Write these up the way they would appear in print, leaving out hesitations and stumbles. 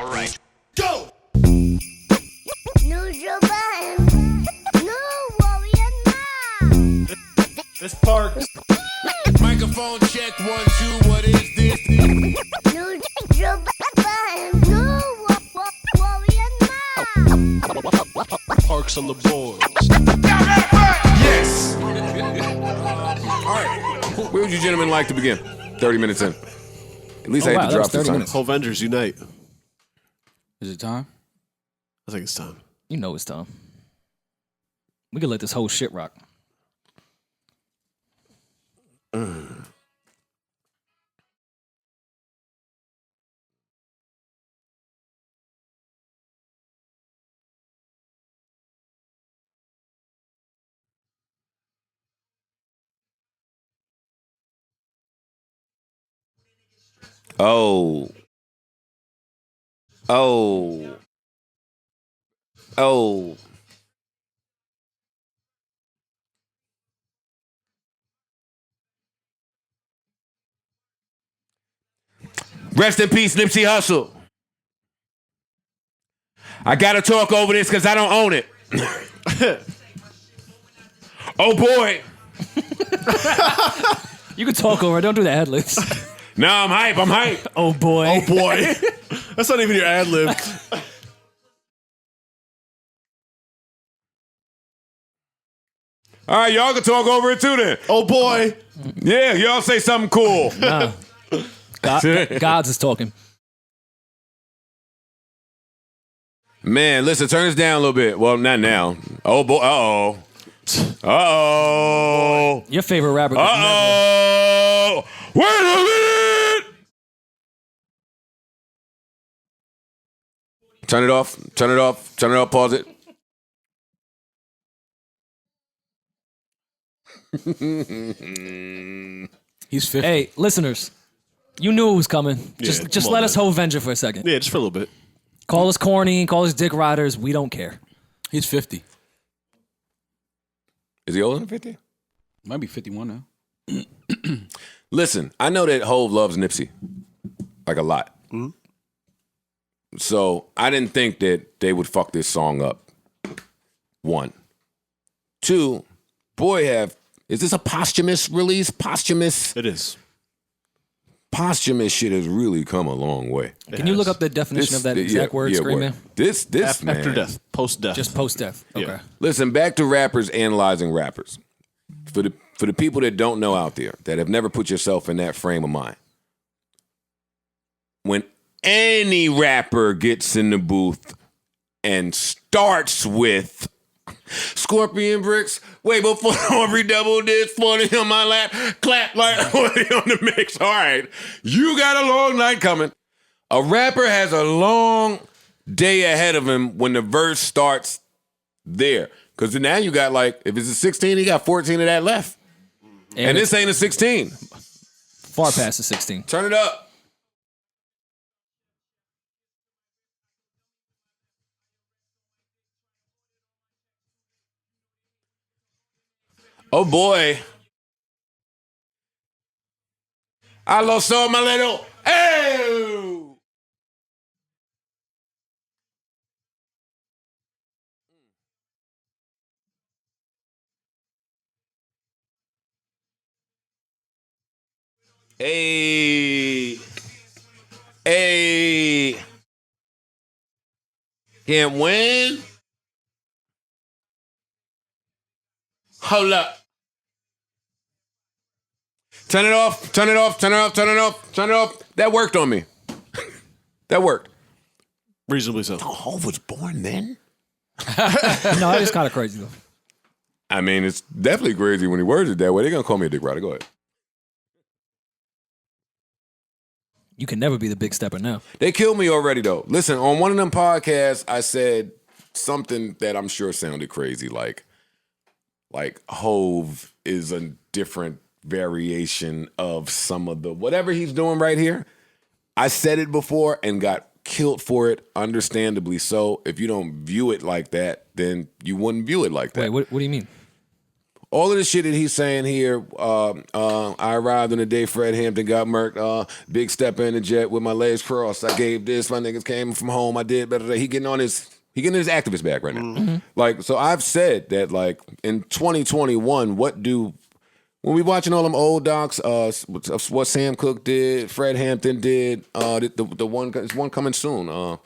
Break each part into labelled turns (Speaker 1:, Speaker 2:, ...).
Speaker 1: All right. Go!
Speaker 2: This part.
Speaker 3: Microphone check 1, 2. What is this?
Speaker 2: Parks on the board.
Speaker 3: Yes. All right. Where would you gentlemen like to begin? 30 minutes in. At least I had to drop some time.
Speaker 2: Whole Avengers unite.
Speaker 4: Is it time?
Speaker 2: I think it's time.
Speaker 5: You know it's time. We can let this whole shit rock.
Speaker 3: Oh. Oh. Oh. Rest in peace, Nipsey Hussle. I gotta talk over this because I don't own it. Oh boy.
Speaker 5: You can talk over it. Don't do the ad libs.
Speaker 3: No, I'm hype. I'm hype.
Speaker 5: Oh boy.
Speaker 2: Oh boy. That's not even your ad lib.
Speaker 3: All right, y'all can talk over it too then.
Speaker 2: Oh boy.
Speaker 3: Yeah, y'all say something cool.
Speaker 5: Nah. Gods is talking.
Speaker 3: Man, listen, turn this down a little bit. Well, not now. Oh boy. Uh-oh. Uh-oh.
Speaker 5: Your favorite rapper.
Speaker 3: Uh-oh. Wait a minute. Turn it off. Turn it off. Turn it off. Pause it.
Speaker 4: He's 50.
Speaker 5: Hey, listeners. You knew it was coming. Just
Speaker 2: come on,
Speaker 5: let us
Speaker 2: man.
Speaker 5: hold Avenger for a second.
Speaker 2: Yeah, just for a little bit.
Speaker 5: Call us corny, call us dick riders. We don't care.
Speaker 4: He's 50.
Speaker 3: Is he older than 50?
Speaker 4: Might be 51 now.
Speaker 3: Listen, I know that Hov loves Nipsey. Like a lot.
Speaker 2: Mm-hmm.
Speaker 3: So I didn't think that they would fuck this song up. 1. 2, is this a posthumous release? Posthumous?
Speaker 2: It is.
Speaker 3: Posthumous shit has really come a long way.
Speaker 5: Can you look up the definition of that exact word, Scream Man?
Speaker 3: This man.
Speaker 2: After death. Post death.
Speaker 5: Just post death. Okay.
Speaker 2: Yeah.
Speaker 3: Listen, back to rappers analyzing rappers. For the people that don't know out there, that have never put yourself in that frame of mind. When any rapper gets in the booth and starts with Scorpion bricks, wait, before I redouble this, 40 on my lap, clap like 40 on the mix. All right, you got a long night coming. A rapper has a long day ahead of him when the verse starts there. Because now you got like, if it's a 16, he got 14 of that left. And this ain't a 16.
Speaker 5: Far past the 16.
Speaker 3: Turn it up. Oh boy. I lost all my little. Oh! Hey. Hey. Can't win. Hold up. Turn it off, turn it off, turn it off, turn it off, turn it off. That worked on me. That worked.
Speaker 2: Reasonably so.
Speaker 3: Hov was born then?
Speaker 5: No, that is kind of crazy, though.
Speaker 3: I mean, it's definitely crazy when he words it that way. They're going to call me a dick rider. Go ahead.
Speaker 5: You can never be the big stepper now.
Speaker 3: They killed me already, though. Listen, on one of them podcasts, I said something that I'm sure sounded crazy, like Hov is a different variation of some of the whatever he's doing right here. I said it before and got killed for it, understandably so. If you don't view it like that, then you wouldn't view it like that.
Speaker 5: Wait, what do you mean?
Speaker 3: all of the shit that he's saying here, I arrived on the day Fred Hampton got murked, big step in the jet with my legs crossed. I gave this, my niggas came from home, I did better. He getting his activist bag right now.
Speaker 5: Mm-hmm.
Speaker 3: Like, so I've said that, like, in 2021, when we watching all them old docs, what Sam Cooke did, Fred Hampton did, the one coming soon.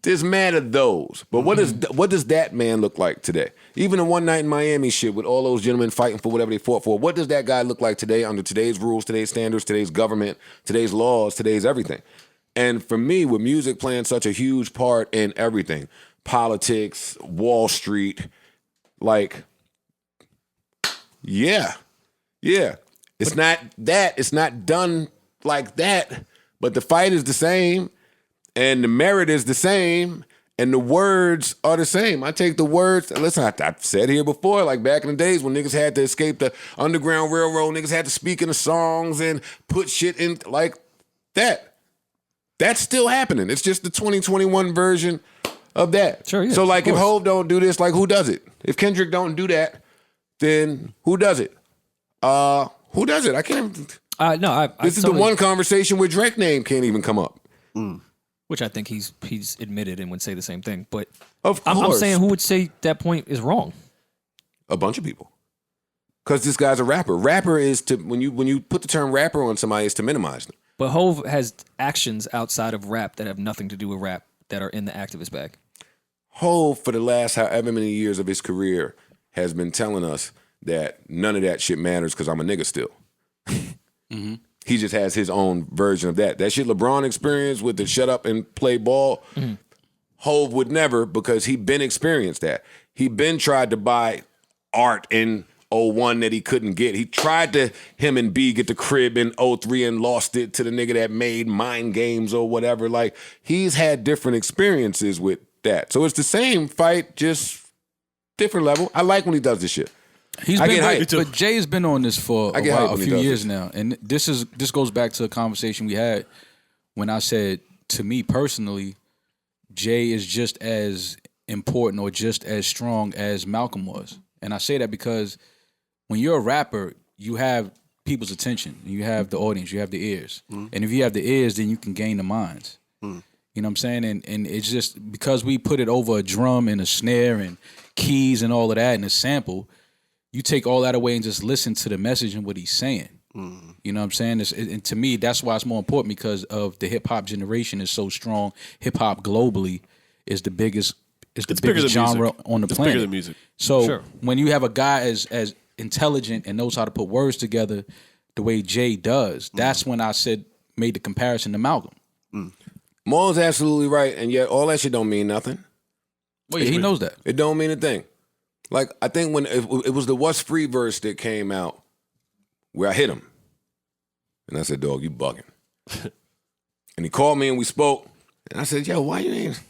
Speaker 3: There's mad at those, but what does that man look like today? Even the one night in Miami shit with all those gentlemen fighting for whatever they fought for. What does that guy look like today under today's rules, today's standards, today's government, today's laws, today's everything? And for me, with music playing such a huge part in everything, politics, Wall Street, like, yeah. It's not done like that, but the fight is the same. And the merit is the same, and the words are the same. I take the words. Listen, I've said here before, like back in the days when niggas had to escape the Underground Railroad, niggas had to speak in the songs and put shit in like that. That's still happening. It's just the 2021 version of that.
Speaker 5: Sure, yeah,
Speaker 3: so like,
Speaker 5: of
Speaker 3: if
Speaker 5: course.
Speaker 3: Hov don't do this, like, who does it? If Kendrick don't do that, then who does it? Who does it? I can't. This is the one conversation where Drake name can't even come up.
Speaker 5: Which I think he's admitted and would say the same thing. But
Speaker 3: Of course.
Speaker 5: I'm saying who would say that point is wrong?
Speaker 3: A bunch of people. Because this guy's a rapper. Rapper is to, when you put the term rapper on somebody, is to minimize them.
Speaker 5: But Hov has actions outside of rap that have nothing to do with rap that are in the activist bag.
Speaker 3: Hov, for the last however many years of his career, has been telling us that none of that shit matters because I'm a nigga still. Mm-hmm. He just has his own version of that. That shit LeBron experienced with the shut up and play ball, Hov would never, because he been experienced that. He been tried to buy art in 01 that he couldn't get. He tried to, him and B, get the crib in 03 and lost it to the nigga that made Mind Games or whatever. Like, he's had different experiences with that. So it's the same fight, just different level. I like when he does this shit.
Speaker 4: But Jay has been on this for a few years now, and this goes back to a conversation we had when I said, to me personally, Jay is just as important or just as strong as Malcolm was. And I say that because when you're a rapper, you have people's attention, you have the audience, you have the ears, and if you have the ears, then you can gain the minds. You know what I'm saying? And it's just because we put it over a drum and a snare and keys and all of that and a sample. You take all that away and just listen to the message and what he's saying. You know what I'm saying? And to me, that's why it's more important, because of the hip hop generation is so strong. Hip hop globally is the biggest genre on the planet.
Speaker 2: Bigger than music.
Speaker 4: So when you have a guy as intelligent and knows how to put words together the way Jay does, that's when I made the comparison to Malcolm.
Speaker 3: Maul's absolutely right, and yet all that shit don't mean nothing.
Speaker 4: Well, yeah, he knows that.
Speaker 3: It don't mean a thing. Like, I think when it was the What's Free verse that came out where I hit him. And I said, dog, you bugging. And he called me and we spoke. And I said, yo, why you ain't,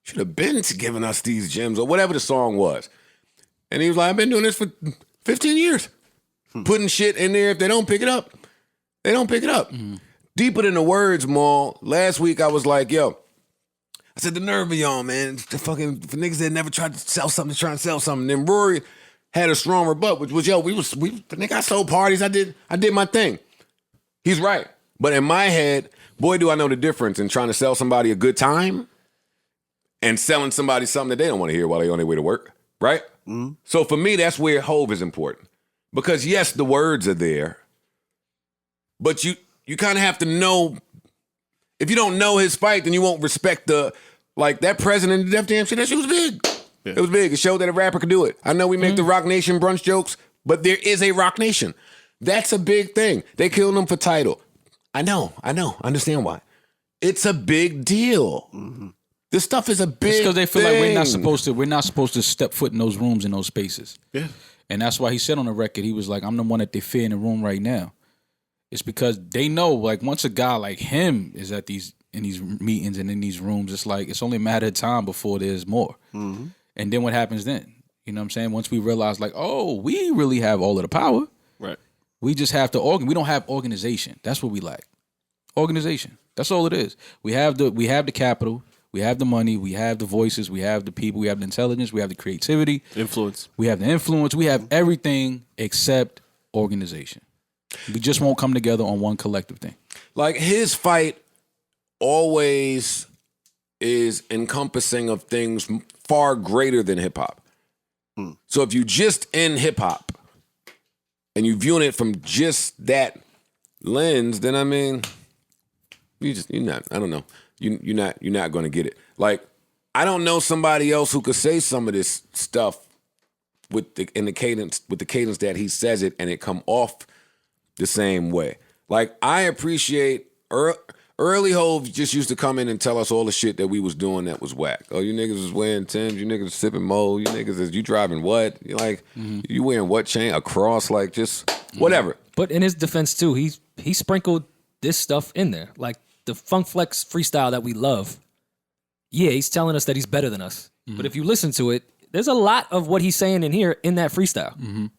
Speaker 3: should have been giving us these gems or whatever the song was. And he was like, I've been doing this for 15 years. Putting shit in there. If they don't pick it up, they don't pick it up. Deeper than the words, Maul. Last week I was like, yo, I said, the nerve of y'all, man. The fucking, for niggas that never tried to sell something, trying to sell something. Then Rory had a strong rebut, which was, yo, nigga, I sold parties. I did my thing. He's right. But in my head, boy, do I know the difference in trying to sell somebody a good time and selling somebody something that they don't want to hear while they're on their way to work, right? So for me, that's where Hov is important. Because yes, the words are there, but you kind of have to know. If you don't know his fight, then you won't respect that President of Def Jam shit. That shit was big. Yeah. It was big. It showed that a rapper could do it. I know we make the Rock Nation brunch jokes, but there is a Rock Nation. That's a big thing. They killed him for title. I know. I understand why. It's a big deal. This stuff is a big
Speaker 4: It's because they feel like
Speaker 3: thing.
Speaker 4: we're not supposed to step foot in those rooms, in those spaces.
Speaker 2: Yeah.
Speaker 4: And that's why he said on the record, he was like, I'm the one that they fear in the room right now. It's because they know, like, once a guy like him is in these meetings and in these rooms, it's like it's only a matter of time before there's more. And then what happens then? You know what I'm saying? Once we realize, like, oh, we really have all of the power.
Speaker 2: Right.
Speaker 4: We just have to we don't have organization. That's what we lack. Organization. That's all it is. We have the capital. We have the money. We have the voices. We have the people. We have the intelligence. We have the creativity.
Speaker 2: Influence.
Speaker 4: We have the influence. We have everything except organization. We just won't come together on one collective thing.
Speaker 3: Like his fight always is encompassing of things far greater than hip hop. So if you just in hip hop and you viewing it from just that lens, then I mean, you're not. I don't know. You're not going to get it. Like I don't know somebody else who could say some of this stuff with the cadence that he says it and it come off the same way. Like I appreciate early Hove just used to come in and tell us all the shit that we was doing that was whack. Oh, you niggas is wearing Timbs, you niggas is sipping Mo, you niggas is you driving what? You like you wearing what chain? A cross, like just whatever.
Speaker 5: But in his defense too, he sprinkled this stuff in there. Like the Funk Flex freestyle that we love. Yeah, he's telling us that he's better than us. But if you listen to it, there's a lot of what he's saying in here in that freestyle.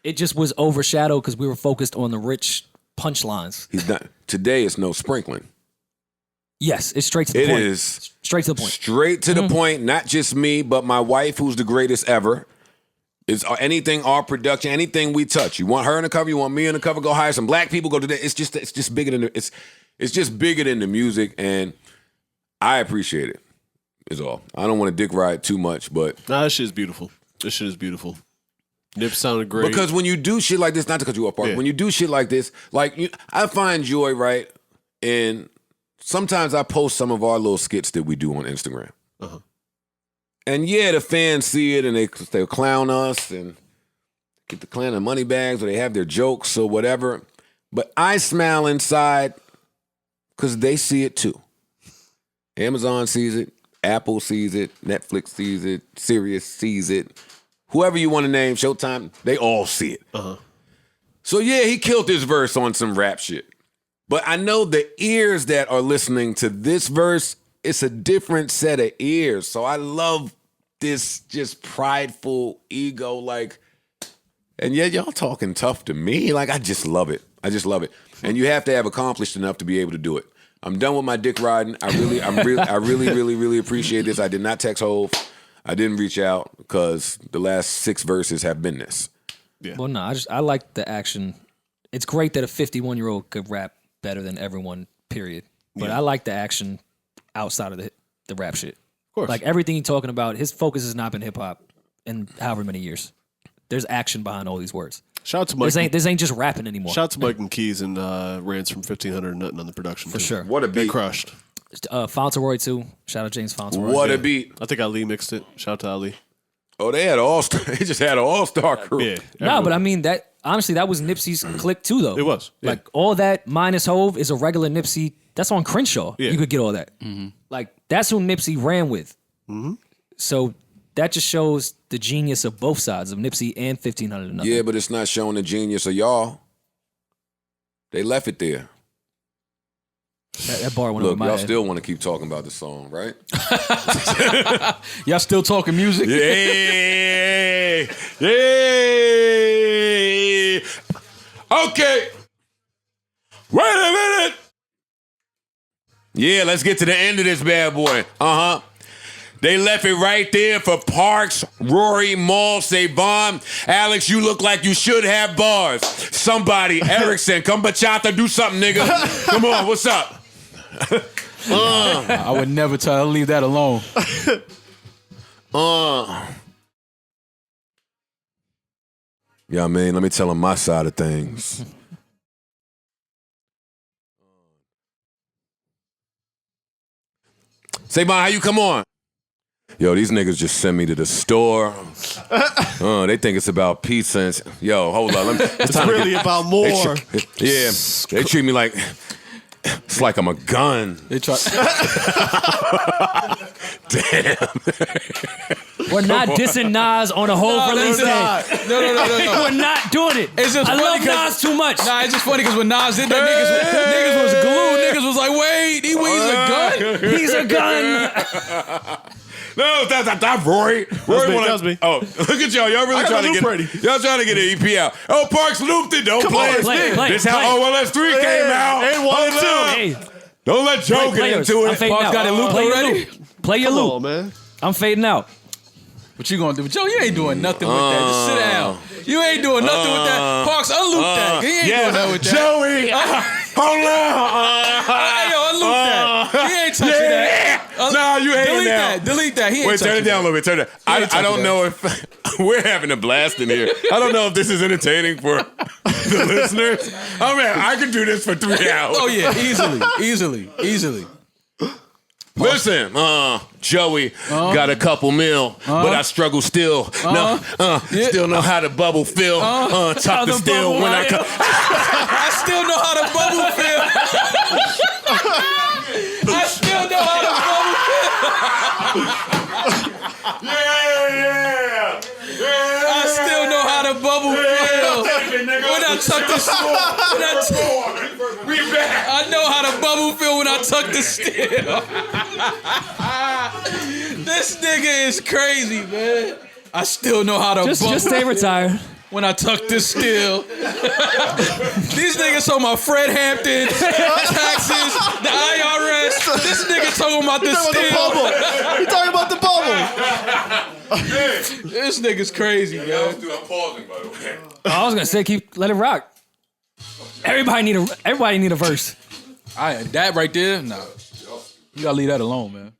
Speaker 5: It just was overshadowed because we were focused on the rich punchlines.
Speaker 3: He's not today. It's no sprinkling.
Speaker 5: Yes, it's straight to the point. It is straight to the point.
Speaker 3: Straight to the point. Not just me, but my wife, who's the greatest ever. Is anything our production, anything we touch. You want her in the cover, you want me in the cover. Go hire some black people. Go do that. It's just bigger than it's just bigger than the music, and I appreciate it. Is all. I don't want to dick ride too much, but
Speaker 2: nah, this shit is beautiful. This shit is beautiful. Nip sounded great.
Speaker 3: Because when you do shit like this, not to cut you off, when you do shit like this, like I find joy, right? And sometimes I post some of our little skits that we do on Instagram. And yeah, the fans see it and they'll clown us and get the clown the money bags or they have their jokes or whatever. But I smile inside because they see it too. Amazon sees it, Apple sees it, Netflix sees it, Sirius sees it. Whoever you want to name, Showtime, they all see it. So yeah, he killed this verse on some rap shit. But I know the ears that are listening to this verse, it's a different set of ears. So I love this just prideful ego, like, and yet y'all talking tough to me. Like, I just love it. I just love it. And you have to have accomplished enough to be able to do it. I'm done with my dick riding. I really appreciate this. I did not text Hove. I didn't reach out because the last 6 verses have been this.
Speaker 2: Yeah.
Speaker 5: Well, no, I like the action. It's great that a 51-year-old could rap better than everyone, period. But I like the action outside of the rap shit. Of course. Like everything he's talking about, his focus has not been hip-hop in however many years. There's action behind all these words.
Speaker 2: Shout out to Mike.
Speaker 5: This ain't just rapping anymore.
Speaker 2: Shout out to Mike and Keys and Rants from 1500 Nothing on the production.
Speaker 5: For sure.
Speaker 3: What a beat.
Speaker 2: They crushed.
Speaker 5: Fauntleroy too. Shout out James Fauntleroy.
Speaker 3: What a beat.
Speaker 2: I think Ali mixed it. Shout out to Ali.
Speaker 3: Oh, they had all-star. They just had an all-star crew.
Speaker 2: Yeah.
Speaker 5: No, but I mean that honestly, that was Nipsey's clique too, though.
Speaker 2: It was. Yeah.
Speaker 5: Like all that minus Hove is a regular Nipsey. That's on Crenshaw.
Speaker 2: Yeah.
Speaker 5: You could get all that. Like that's who Nipsey ran with. So that just shows the genius of both sides of Nipsey and 1500 Nothing.
Speaker 3: Yeah, but it's not showing the genius of y'all. They left it there.
Speaker 5: That bar went
Speaker 3: Look,
Speaker 5: over my
Speaker 3: y'all
Speaker 5: head.
Speaker 3: still want to keep talking about the song, right?
Speaker 4: Y'all still talking music?
Speaker 3: Yeah. Yeah. Okay. Wait a minute. Yeah, let's get to the end of this bad boy. They left it right there for Parks, Rory, Maul, Savon. Alex, you look like you should have bars. Somebody, Erickson, come bachata, do something, nigga. Come on, what's up?
Speaker 4: I would never tell her to leave that alone.
Speaker 3: Yeah, man, let me tell him my side of things. Savon, how you come on? Yo, these niggas just sent me to the store. They think it's about pizza. And yo, hold on.
Speaker 2: It's really about more.
Speaker 3: They treat me like it's like I'm a gun.
Speaker 4: They try.
Speaker 3: Damn.
Speaker 5: We're not dissing Nas on a whole release day.
Speaker 4: No.
Speaker 5: We're not doing it.
Speaker 4: It's just
Speaker 5: I love
Speaker 4: funny
Speaker 5: Nas too much.
Speaker 4: Nah, it's just funny because when Nas did that, niggas was glued. Niggas was like, wait, he's a gun.
Speaker 5: He's a gun.
Speaker 3: No, that's Rory.
Speaker 2: That was me.
Speaker 3: Oh, look at y'all. Y'all really trying to y'all trying to get an EP out. Oh, Parks looped it. Don't play it.
Speaker 5: Play it.
Speaker 3: This how OLS 3 came out.
Speaker 2: And 1 and 2.
Speaker 5: Hey,
Speaker 3: Don't let Joe get into
Speaker 5: I'm
Speaker 3: it.
Speaker 5: fading
Speaker 4: Parks
Speaker 5: out.
Speaker 4: got it looped
Speaker 5: Play your
Speaker 4: already?
Speaker 5: loop. Play your
Speaker 2: Come
Speaker 5: loop.
Speaker 2: on, man.
Speaker 5: I'm fading out.
Speaker 4: What you gonna do? Joe, you ain't doing nothing with that. Just sit down. You ain't doing nothing with that. Parks, unloop that. He ain't doing nothing with that.
Speaker 3: Joey, hold on.
Speaker 4: Hey, yo, unloop that. He ain't touching that.
Speaker 3: Nah, you hating
Speaker 4: Delete
Speaker 3: now.
Speaker 4: that. Delete that. He ain't
Speaker 3: Wait, turn it
Speaker 4: touching
Speaker 3: down a little bit. Turn it. I don't know if we're having a blast in here. I don't know if this is entertaining for the listeners. Oh man, I could do this for 3 hours.
Speaker 4: Oh yeah, easily.
Speaker 3: Listen, Joey got a couple mil, but I struggle still. Still know how to bubble feel. Tuck the still when I come.
Speaker 4: I still know how to bubble feel. I still know how to bubble feel. I still know how to bubble feel. When I tuck the I know how to bubble feel when I tuck the steel. This nigga is crazy, man. I still know how to bubble.
Speaker 5: Just stay retired.
Speaker 4: When I tuck this steel. These niggas talking about Fred Hampton, taxes, the IRS. This nigga talking about the steel.
Speaker 1: You talking about the bubble?
Speaker 4: This nigga's crazy, man.
Speaker 3: I'm pausing, by the way.
Speaker 5: I was gonna say let it rock. Everybody need a verse.
Speaker 4: That right there, nah. You gotta leave that alone, man.